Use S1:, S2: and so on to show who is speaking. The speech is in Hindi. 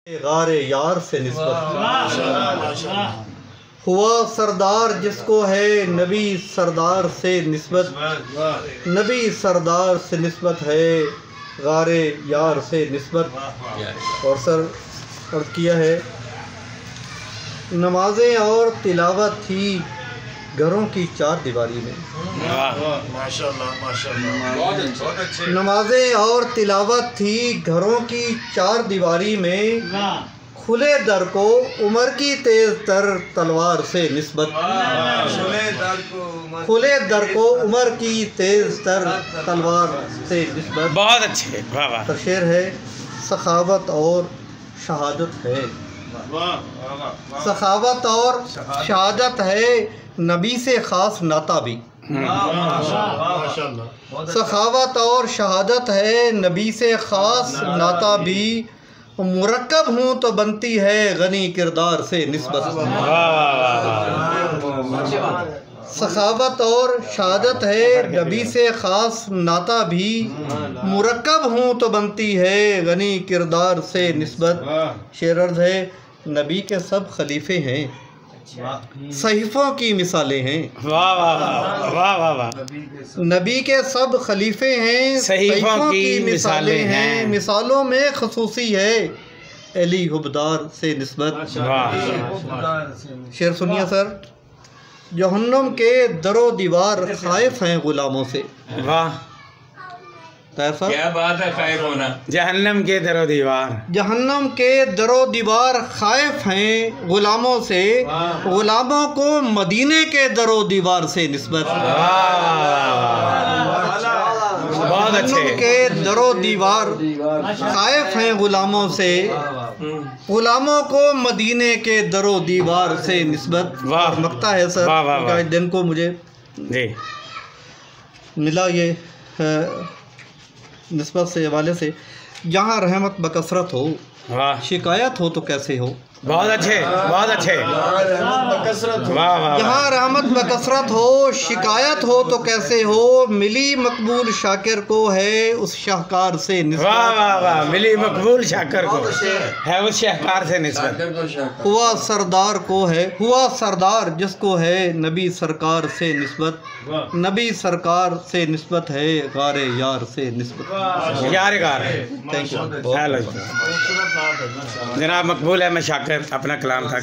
S1: गारे यार से निस्बत, हुआ सरदार जिसको है नबी सरदार से निस्बत, नबी सरदार से निस्बत है गारे यार से निस्बत। और सर अर्ज़ किया है, नमाजें और तिलावत थी घरों की चार दीवारी में।
S2: माशाल्लाह माशाल्लाह, बहुत अच्छे।
S1: नमाजें और तिलावत थी घरों की चार दीवारी में, खुले दर को उमर की तेज तर तलवार से निस्बत, खुले दर को उमर की तेज तर तलवार से निस्बत।
S3: बहुत अच्छे, वाह वाह।
S1: तो शेर है, सखावत और शहादत है, सखावत और शहादत है नबी से ख़ास नाता भी, सखावत और शहादत है नबी से ख़ास नाता भी, मुरक्कब हूँ तो बनती है गनी किरदार से निस्बत। सखावत और शहादत है नबी से ख़ास नाता भी, मुरक्कब हूँ तो बनती है गनी किरदार से निस्बत। शेर अर्ज़ है, नबी के सब खलीफे हैं, सहीफ़ों की मिसालें हैं।
S3: वाह वाह वाह वाह वाह वाह।
S1: नबी के सब खलीफे हैं,
S3: सहीफ़ों की मिसालें हैं,
S1: मिसालों में खसूसी है अली हुबदार से निस्बत। शेर सुनिए सर, जहन्नम के दरो दीवार खाइफ हैं गुलामों से।
S3: वाह,
S2: क्या बात है, खाइफ होना।
S3: जहन्नम के दरो दीवार,
S1: जहन्नम के दरो दीवार खाइफ हैं गुलामों से, गुलामों को मदीने के दरो दीवार से निस्बत।
S3: बहुत अच्छे।
S1: जहन्नम के दरो दीवार खाइफ हैं गुलामों से, गुलामों को मदीने के दरो दीवार से निस्बत।
S3: वाह,
S1: मकता है सर,
S3: वाह वाह वाह।
S1: इस दिन को मुझे
S3: जी
S1: मिला ये निस्बत से हवाले से, जहाँ रहमत बकसरत हो,
S3: वाह,
S1: शिकायत हो तो कैसे हो।
S3: बहुत अच्छे, बहुत अच्छे, वाह वाह।
S1: यहाँ रहमत बकसरत हो, शिकायत हो तो कैसे हो, मिली मकबूल शाकिर को है उस शाहकार से निस्बत।
S3: वाह वाह वाह, मिली मकबूल शाकर को है उस शाहकार से निस्बत।
S1: हुआ सरदार को है, हुआ सरदार जिसको है नबी सरकार से निस्बत, नबी सरकार से निस्बत है गारे यार से निस्बत।
S3: यार गार।
S1: Thank you.
S3: हेलो जनाब, मकबूल है, मैं शाकर अपना कलाम था।